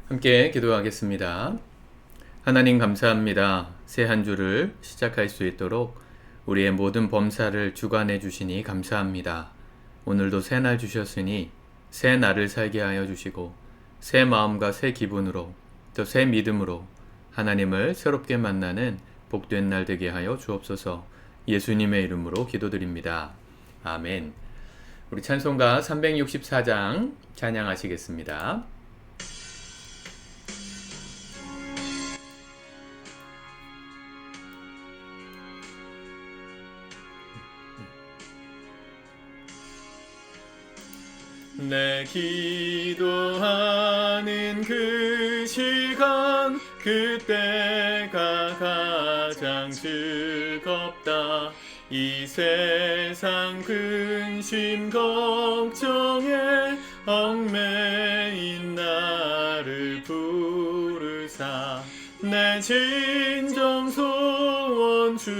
함께 기도하겠습니다. 하나님 감사합니다. 새 한 주를 시작할 수 있도록 우리의 모든 범사를 주관해 주시니 감사합니다. 오늘도 새 날 주셨으니 새 날을 살게 하여 주시고 새 마음과 새 기분으로 또 새 믿음으로 하나님을 새롭게 만나는 복된 날 되게 하여 주옵소서. 예수님의 이름으로 기도드립니다. 아멘. 우리 찬송가 364장 찬양하시겠습니다. 내 기도하는 그 시간 그때가 가장 즐겁다. 이 세상 근심 걱정에 얽매인 나를 부르사 내 진정 소원 주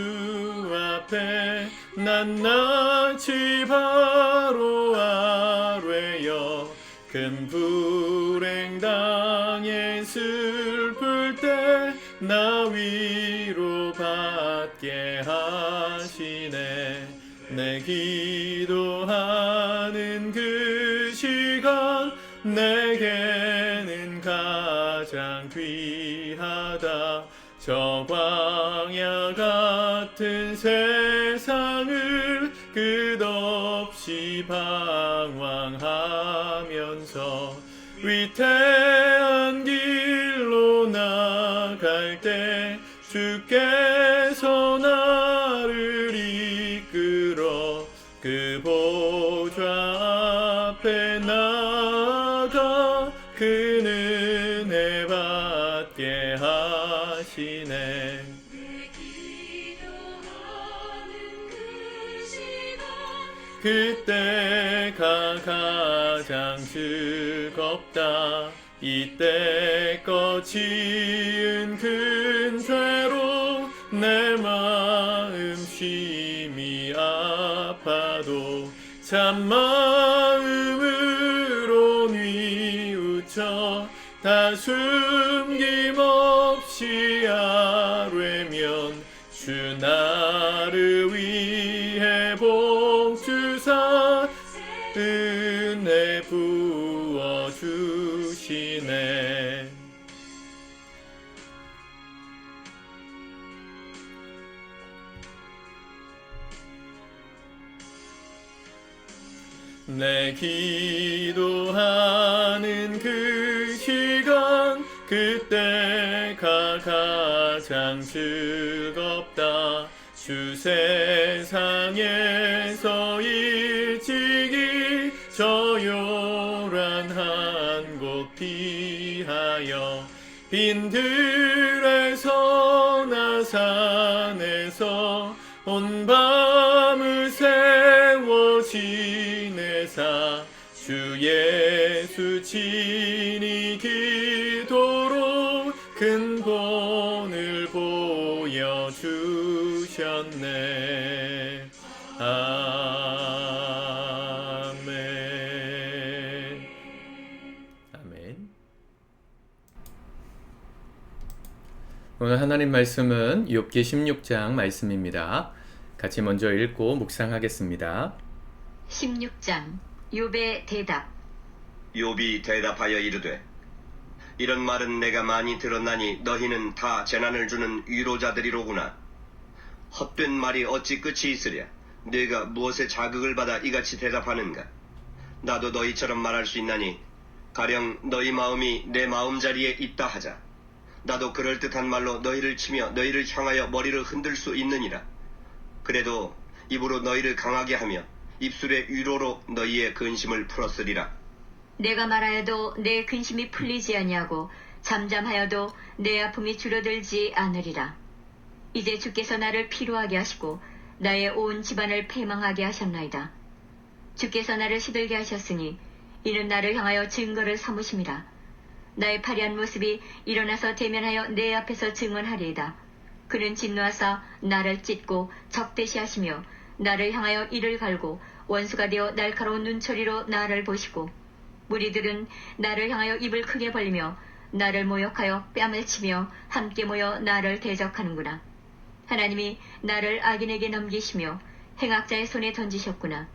앞에 낱낱이 바로 아뢰어 큰 불행 당해 슬플 때 나 위로 받게 하시네. 내 기도하는 그 시간 내게는 가장 귀하다. 저 광야 같은 세상을 끝없이 방황하면서 위태한 길로 나갈 때 주께서 나를 이끌어 그 보좌 앞에 나가 그 은혜 받게 하시네. 그때가 가장 즐겁다. 이때껏 지은 큰 죄로 내 마음 심히 아파도 참마음으로 뉘우쳐 다 숨김없이 아뢰면 주 나를 위해 복주사 은혜 부어주시네. 내 기도하는 그 시간 그때가 가장 즐겁다. 주 세상에서 일찍이 저 요란한 곳 피하여 빈들에서 나 산에서 온 밤을 세워 지내사 주 예수 친히 기도로 큰 본을 보여주셨네. 아멘. 아멘. 오늘 하나님 말씀은 욥기 16장 말씀입니다. 같이 먼저 읽고 묵상하겠습니다. 16장 욥의 대답. 욥이 대답하여 이르되 이런 말은 내가 많이 들었나니 너희는 다 재난을 주는 위로자들이로구나. 헛된 말이 어찌 끝이 있으랴. 네가 무엇에 자극을 받아 이같이 대답하는가. 나도 너희처럼 말할 수 있나니 가령 너희 마음이 내 마음자리에 있다 하자. 나도 그럴듯한 말로 너희를 치며 너희를 향하여 머리를 흔들 수 있느니라. 그래도 입으로 너희를 강하게 하며 입술의 위로로 너희의 근심을 풀었으리라. 내가 말하여도 내 근심이 풀리지 아니하고 잠잠하여도 내 아픔이 줄어들지 않으리라. 이제 주께서 나를 피로하게 하시고 나의 온 집안을 패망하게 하셨나이다. 주께서 나를 시들게 하셨으니 이는 나를 향하여 증거를 삼으심이라. 나의 파리한 모습이 일어나서 대면하여 내 앞에서 증언하리이다. 그는 진노하사 나를 찢고 적대시하시며 나를 향하여 이를 갈고 원수가 되어 날카로운 눈초리로 나를 보시고 무리들은 나를 향하여 입을 크게 벌리며 나를 모욕하여 뺨을 치며 함께 모여 나를 대적하는구나. 하나님이 나를 악인에게 넘기시며 행악자의 손에 던지셨구나.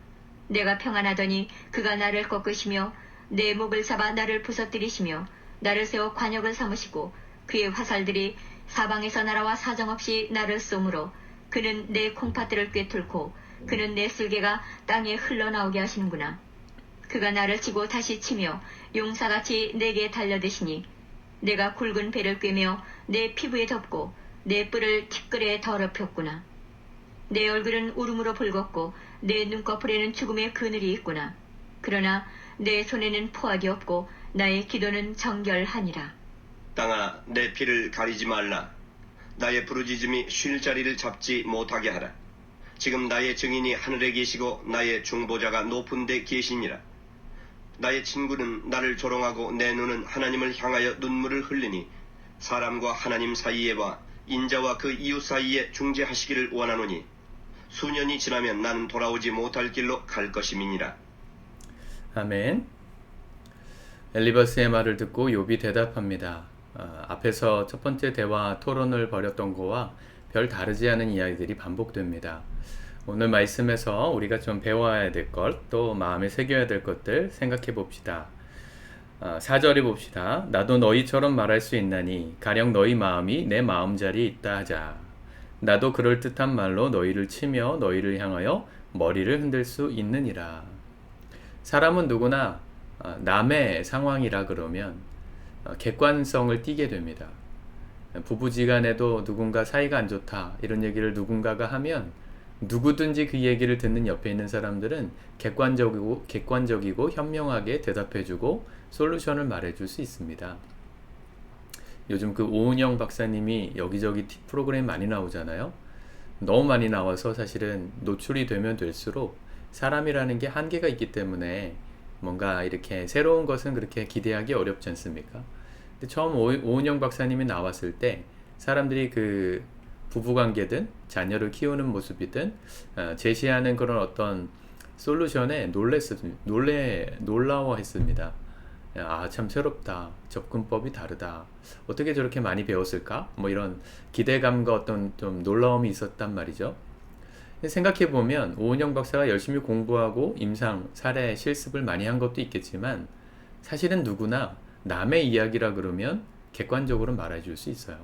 내가 평안하더니 그가 나를 꺾으시며 내 목을 잡아 나를 부서뜨리시며 나를 세워 관역을 삼으시고 그의 화살들이 사방에서 날아와 사정없이 나를 쏘므로 그는 내 콩팥들을 꿰뚫고 그는 내 쓸개가 땅에 흘러나오게 하시는구나. 그가 나를 치고 다시 치며 용사같이 내게 달려드시니 내가 굵은 배를 꿰며 내 피부에 덮고 내 뿔을 티끌에 더럽혔구나. 내 얼굴은 울음으로 붉었고 내 눈꺼풀에는 죽음의 그늘이 있구나. 그러나 내 손에는 포악이 없고 나의 기도는 정결하니라. 땅아, 내 피를 가리지 말라. 나의 부르짖음이 쉴 자리를 잡지 못하게 하라. 지금 나의 증인이 하늘에 계시고 나의 중보자가 높은 데 계시니라. 나의 친구는 나를 조롱하고 내 눈은 하나님을 향하여 눈물을 흘리니 사람과 하나님 사이에와 인자와 그 이웃 사이에 중재하시기를 원하노니 수년이 지나면 나는 돌아오지 못할 길로 갈 것임이니라. 아멘. 엘리바스의 말을 듣고 욥이 대답합니다. 앞에서 첫 번째 대화 토론을 벌였던 거와 별 다르지 않은 이야기들이 반복됩니다. 오늘 말씀에서 우리가 좀 배워야 될 것, 또 마음에 새겨야 될 것들 생각해 봅시다. 4절에 봅시다. 나도 너희처럼 말할 수 있나니 가령 너희 마음이 내 마음자리에 있다 하자. 나도 그럴듯한 말로 너희를 치며 너희를 향하여 머리를 흔들 수 있느니라. 사람은 누구나 남의 상황이라 그러면 객관성을 띠게 됩니다. 부부지간에도 누군가 사이가 안 좋다 이런 얘기를 누군가가 하면 누구든지 그 얘기를 듣는 옆에 있는 사람들은 객관적이고 현명하게 대답해주고 솔루션을 말해줄 수 있습니다. 요즘 그 오은영 박사님이 여기저기 프로그램 많이 나오잖아요. 너무 많이 나와서 사실은 노출이 되면 될수록 사람이라는 게 한계가 있기 때문에 뭔가 이렇게 새로운 것은 그렇게 기대하기 어렵지 않습니까? 근데 처음 오은영 박사님이 나왔을 때 사람들이 그 부부관계든 자녀를 키우는 모습이든 제시하는 그런 어떤 솔루션에 놀라워했습니다. 참 새롭다. 접근법이 다르다. 어떻게 저렇게 많이 배웠을까? 뭐 이런 기대감과 어떤 좀 놀라움이 있었단 말이죠. 생각해보면 오은영 박사가 열심히 공부하고 임상, 사례, 실습을 많이 한 것도 있겠지만 사실은 누구나 남의 이야기라 그러면 객관적으로 말해줄 수 있어요.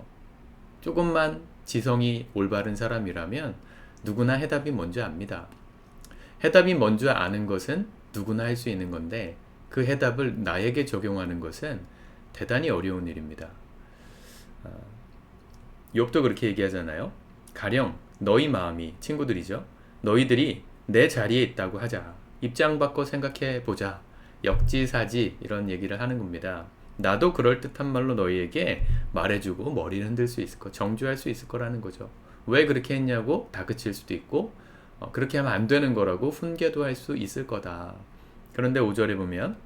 조금만 지성이 올바른 사람이라면 누구나 해답이 뭔지 압니다. 해답이 뭔지 아는 것은 누구나 할 수 있는 건데 그 해답을 나에게 적용하는 것은 대단히 어려운 일입니다. 욥도 그렇게 얘기하잖아요. 가령 너희 마음이, 친구들이죠. 너희들이 내 자리에 있다고 하자. 입장 바꿔 생각해 보자. 역지사지 이런 얘기를 하는 겁니다. 나도 그럴듯한 말로 너희에게 말해주고 머리를 흔들 수 있을 거, 정죄할 수 있을 거라는 거죠. 왜 그렇게 했냐고 다그칠 수도 있고 그렇게 하면 안 되는 거라고 훈계도 할 수 있을 거다. 그런데 5절에 보면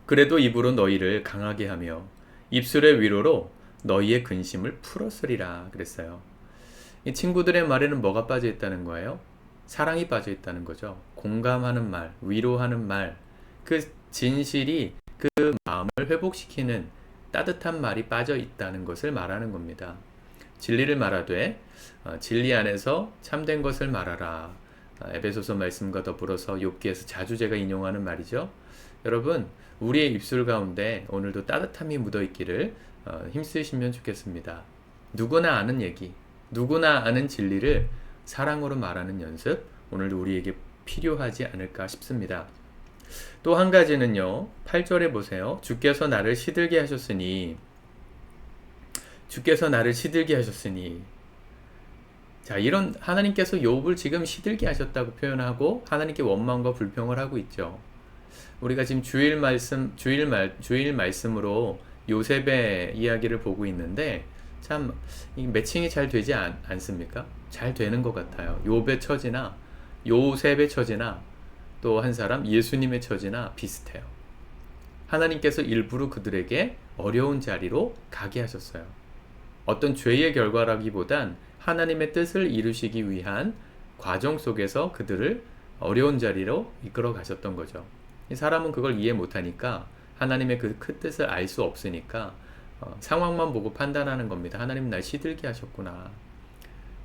그래도 입으로 너희를 강하게 하며 입술의 위로로 너희의 근심을 풀었으리라 그랬어요. 이 친구들의 말에는 뭐가 빠져 있다는 거예요? 사랑이 빠져 있다는 거죠. 공감하는 말, 위로하는 말, 그 진실이 그 마음을 회복시키는 따뜻한 말이 빠져 있다는 것을 말하는 겁니다. 진리를 말하되 진리 안에서 참된 것을 말하라. 에베소서 말씀과 더불어서 욥기에서 자주 제가 인용하는 말이죠. 여러분, 우리의 입술 가운데 오늘도 따뜻함이 묻어 있기를 힘쓰시면 좋겠습니다. 누구나 아는 얘기, 누구나 아는 진리를 사랑으로 말하는 연습, 오늘도 우리에게 필요하지 않을까 싶습니다. 또 한 가지는요, 8절에 보세요. 주께서 나를 시들게 하셨으니 자, 이런 하나님께서 욥을 지금 시들게 하셨다고 표현하고 하나님께 원망과 불평을 하고 있죠. 우리가 지금 주일 말씀으로 요셉의 이야기를 보고 있는데 참 매칭이 잘 되지 않습니까? 잘 되는 것 같아요. 욥의 처지나 요셉의 처지나 또 한 사람 예수님의 처지나 비슷해요. 하나님께서 일부러 그들에게 어려운 자리로 가게 하셨어요. 어떤 죄의 결과라기보단 하나님의 뜻을 이루시기 위한 과정 속에서 그들을 어려운 자리로 이끌어 가셨던 거죠. 이 사람은 그걸 이해 못하니까 하나님의 그 큰 뜻을 알 수 없으니까 상황만 보고 판단하는 겁니다. 하나님 날 시들게 하셨구나.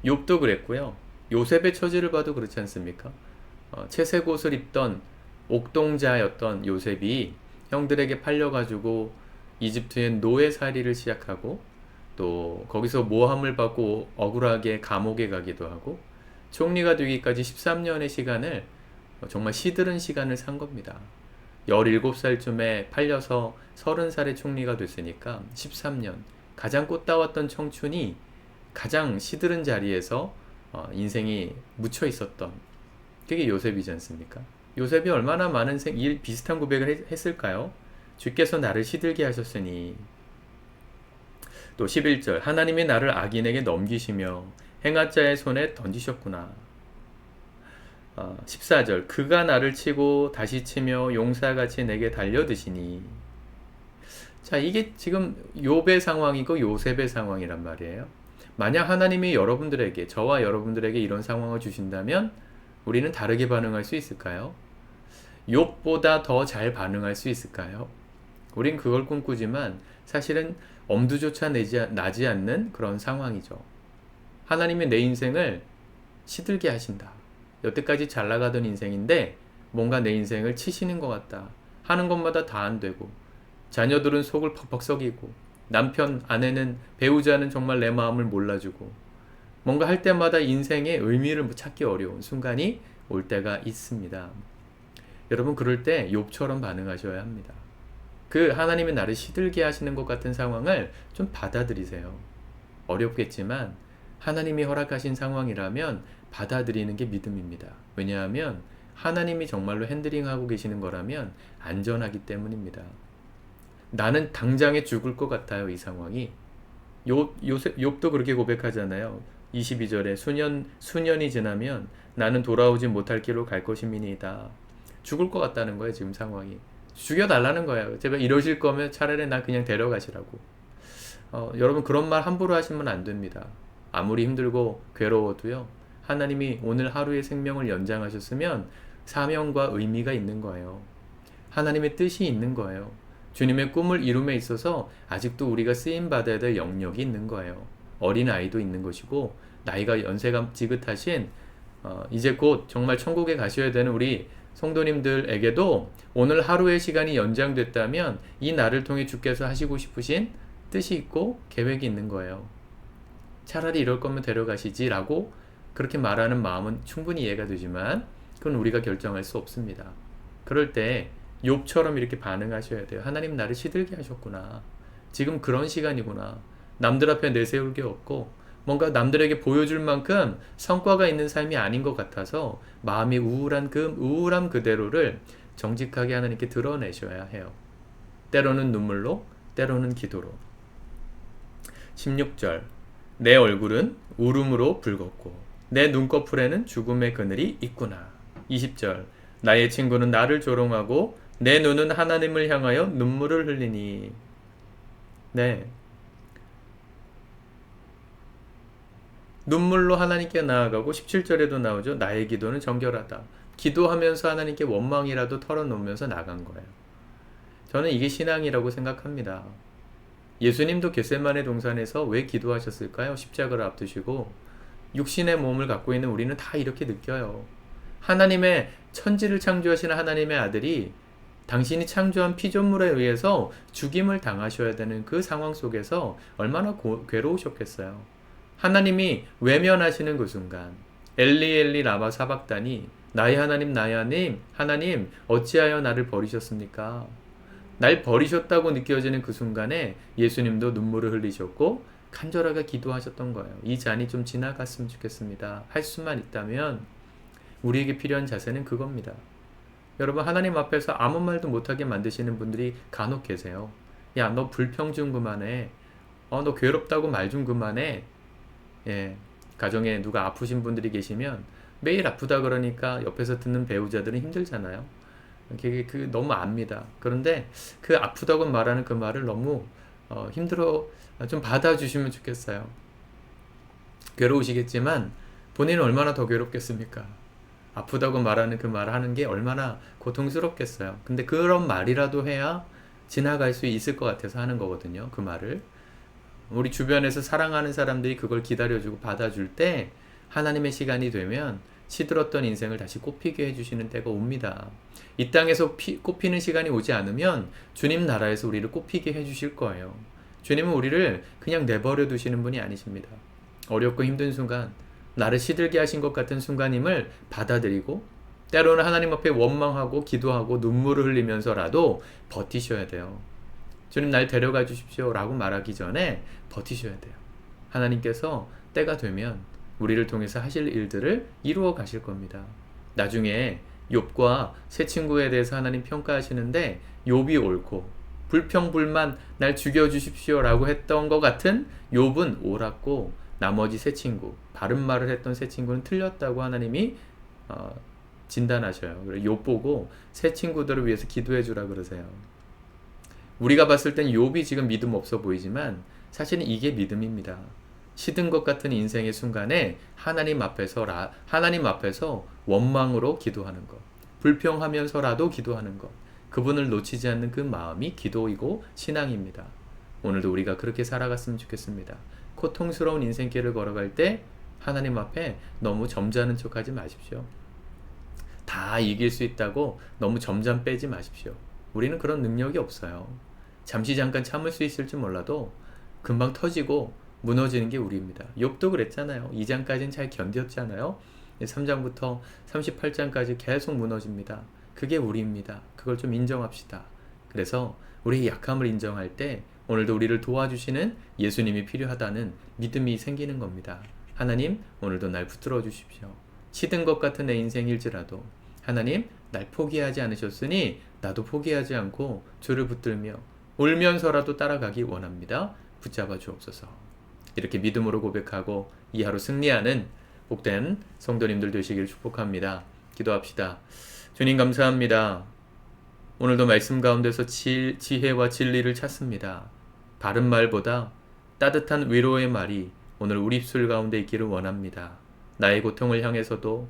욥도 그랬고요. 요셉의 처지를 봐도 그렇지 않습니까? 채색 옷을 입던 옥동자였던 요셉이 형들에게 팔려가지고 이집트의 노예살이를 시작하고 또 거기서 모함을 받고 억울하게 감옥에 가기도 하고 총리가 되기까지 13년의 시간을 정말 시들은 시간을 산 겁니다. 17살쯤에 팔려서 30살의 총리가 됐으니까 13년 가장 꽃다웠던 청춘이 가장 시들은 자리에서 인생이 묻혀 있었던 그게 요셉이지 않습니까? 요셉이 얼마나 많은 비슷한 고백을 했을까요? 주께서 나를 시들게 하셨으니. 또 11절 하나님이 나를 악인에게 넘기시며 행하자의 손에 던지셨구나. 14절 그가 나를 치고 다시 치며 용사같이 내게 달려드시니. 자, 이게 지금 욥의 상황이고 요셉의 상황이란 말이에요. 만약 하나님이 여러분들에게, 저와 여러분들에게 이런 상황을 주신다면 우리는 다르게 반응할 수 있을까요? 욥보다 더 잘 반응할 수 있을까요? 우린 그걸 꿈꾸지만 사실은 엄두조차 나지 않는 그런 상황이죠. 하나님이 내 인생을 시들게 하신다. 여태까지 잘 나가던 인생인데 뭔가 내 인생을 치시는 것 같다. 하는 것마다 다 안 되고 자녀들은 속을 퍽퍽 썩이고 남편, 아내는, 배우자는 정말 내 마음을 몰라주고 뭔가 할 때마다 인생의 의미를 찾기 어려운 순간이 올 때가 있습니다. 여러분 그럴 때 욥처럼 반응하셔야 합니다. 그 하나님이 나를 시들게 하시는 것 같은 상황을 좀 받아들이세요. 어렵겠지만 하나님이 허락하신 상황이라면 받아들이는 게 믿음입니다. 왜냐하면 하나님이 정말로 핸들링하고 계시는 거라면 안전하기 때문입니다. 나는 당장에 죽을 것 같아요. 이 상황이. 욥도 그렇게 고백하잖아요. 22절에 수년이 지나면 나는 돌아오지 못할 길로 갈 것임이니이다. 죽을 것 같다는 거예요. 지금 상황이. 죽여달라는 거예요. 제발 이러실 거면 차라리 나 그냥 데려가시라고. 여러분 그런 말 함부로 하시면 안 됩니다. 아무리 힘들고 괴로워도요. 하나님이 오늘 하루의 생명을 연장하셨으면 사명과 의미가 있는 거예요. 하나님의 뜻이 있는 거예요. 주님의 꿈을 이룸에 있어서 아직도 우리가 쓰임받아야 될 영역이 있는 거예요. 어린아이도 있는 것이고 나이가 연세가 지긋하신 이제 곧 정말 천국에 가셔야 되는 우리 성도님들에게도 오늘 하루의 시간이 연장됐다면 이 날을 통해 주께서 하시고 싶으신 뜻이 있고 계획이 있는 거예요. 차라리 이럴 거면 데려가시지 라고 그렇게 말하는 마음은 충분히 이해가 되지만 그건 우리가 결정할 수 없습니다. 그럴 때 욥처럼 이렇게 반응하셔야 돼요. 하나님 나를 시들게 하셨구나. 지금 그런 시간이구나. 남들 앞에 내세울 게 없고 뭔가 남들에게 보여줄 만큼 성과가 있는 삶이 아닌 것 같아서 마음이 우울한 그 우울함 그대로를 정직하게 하나님께 드러내셔야 해요. 때로는 눈물로, 때로는 기도로. 16절 내 얼굴은 울음으로 붉었고 내 눈꺼풀에는 죽음의 그늘이 있구나. 20절 나의 친구는 나를 조롱하고 내 눈은 하나님을 향하여 눈물을 흘리니. 네, 눈물로 하나님께 나아가고 17절에도 나오죠. 나의 기도는 정결하다. 기도하면서 하나님께 원망이라도 털어놓으면서 나간 거예요. 저는 이게 신앙이라고 생각합니다. 예수님도 겟세마네 동산에서 왜 기도하셨을까요? 십자가를 앞두시고 육신의 몸을 갖고 있는 우리는 다 이렇게 느껴요. 하나님의 천지를 창조하시는 하나님의 아들이 당신이 창조한 피조물에 의해서 죽임을 당하셔야 되는 그 상황 속에서 얼마나 괴로우셨겠어요. 하나님이 외면하시는 그 순간 엘리 엘리 라마 사박다니 나의 하나님 하나님 어찌하여 나를 버리셨습니까? 날 버리셨다고 느껴지는 그 순간에 예수님도 눈물을 흘리셨고 간절하게 기도하셨던 거예요. 이 잔이 좀 지나갔으면 좋겠습니다. 할 수만 있다면 우리에게 필요한 자세는 그겁니다. 여러분 하나님 앞에서 아무 말도 못하게 만드시는 분들이 간혹 계세요. 야, 너 불평 좀 그만해. 너 괴롭다고 말 좀 그만해. 예, 가정에 누가 아프신 분들이 계시면 매일 아프다 그러니까 옆에서 듣는 배우자들은 힘들잖아요. 그게 너무 압니다. 그런데 그 아프다고 말하는 그 말을 너무 힘들어 좀 받아주시면 좋겠어요. 괴로우시겠지만 본인은 얼마나 더 괴롭겠습니까? 아프다고 말하는 그 말을 하는 게 얼마나 고통스럽겠어요. 근데 그런 말이라도 해야 지나갈 수 있을 것 같아서 하는 거거든요. 그 말을. 우리 주변에서 사랑하는 사람들이 그걸 기다려주고 받아줄 때 하나님의 시간이 되면 시들었던 인생을 다시 꽃피게 해주시는 때가 옵니다. 이 땅에서 꽃피는 시간이 오지 않으면 주님 나라에서 우리를 꽃피게 해주실 거예요. 주님은 우리를 그냥 내버려 두시는 분이 아니십니다. 어렵고 힘든 순간, 나를 시들게 하신 것 같은 순간임을 받아들이고 때로는 하나님 앞에 원망하고 기도하고 눈물을 흘리면서라도 버티셔야 돼요. 주님 날 데려가 주십시오 라고 말하기 전에 버티셔야 돼요. 하나님께서 때가 되면 우리를 통해서 하실 일들을 이루어 가실 겁니다. 나중에 욥과 세 친구에 대해서 하나님 평가하시는데 욥이 옳고 불평불만 날 죽여주십시오 라고 했던 것 같은 욥은 옳았고 나머지 세 친구, 바른 말을 했던 세 친구는 틀렸다고 하나님이 진단하셔요. 그래서 욥 보고 세 친구들을 위해서 기도해 주라 그러세요. 우리가 봤을 땐 욥이 지금 믿음 없어 보이지만 사실은 이게 믿음입니다. 시든 것 같은 인생의 순간에 하나님 앞에서 원망으로 기도하는 것, 불평하면서라도 기도하는 것, 그분을 놓치지 않는 그 마음이 기도이고 신앙입니다. 오늘도 우리가 그렇게 살아갔으면 좋겠습니다. 고통스러운 인생길을 걸어갈 때 하나님 앞에 너무 점잖은 척하지 마십시오. 다 이길 수 있다고 너무 점점 빼지 마십시오. 우리는 그런 능력이 없어요. 잠시 잠깐 참을 수 있을지 몰라도 금방 터지고 무너지는 게 우리입니다. 욥도 그랬잖아요. 2장까지는 잘 견뎠잖아요. 3장부터 38장까지 계속 무너집니다. 그게 우리입니다. 그걸 좀 인정합시다. 그래서 우리의 약함을 인정할 때 오늘도 우리를 도와주시는 예수님이 필요하다는 믿음이 생기는 겁니다. 하나님, 오늘도 날 붙들어 주십시오. 시든 것 같은 내 인생일지라도 하나님, 날 포기하지 않으셨으니 나도 포기하지 않고 주를 붙들며 울면서라도 따라가기 원합니다. 붙잡아 주옵소서. 이렇게 믿음으로 고백하고 이 하루 승리하는 복된 성도님들 되시길 축복합니다. 기도합시다. 주님 감사합니다. 오늘도 말씀 가운데서 지혜와 진리를 찾습니다. 바른 말보다 따뜻한 위로의 말이 오늘 우리 입술 가운데 있기를 원합니다. 나의 고통을 향해서도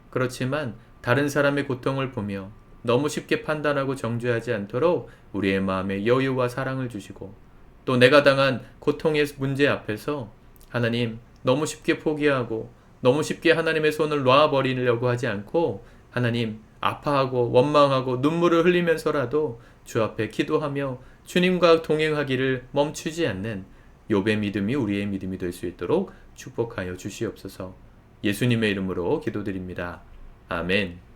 그렇지만 다른 사람의 고통을 보며 너무 쉽게 판단하고 정죄하지 않도록 우리의 마음에 여유와 사랑을 주시고 또 내가 당한 고통의 문제 앞에서 하나님 너무 쉽게 포기하고 너무 쉽게 하나님의 손을 놔버리려고 하지 않고 하나님 아파하고 원망하고 눈물을 흘리면서라도 주 앞에 기도하며 주님과 동행하기를 멈추지 않는 욥의 믿음이 우리의 믿음이 될 수 있도록 축복하여 주시옵소서. 예수님의 이름으로 기도드립니다. 아멘.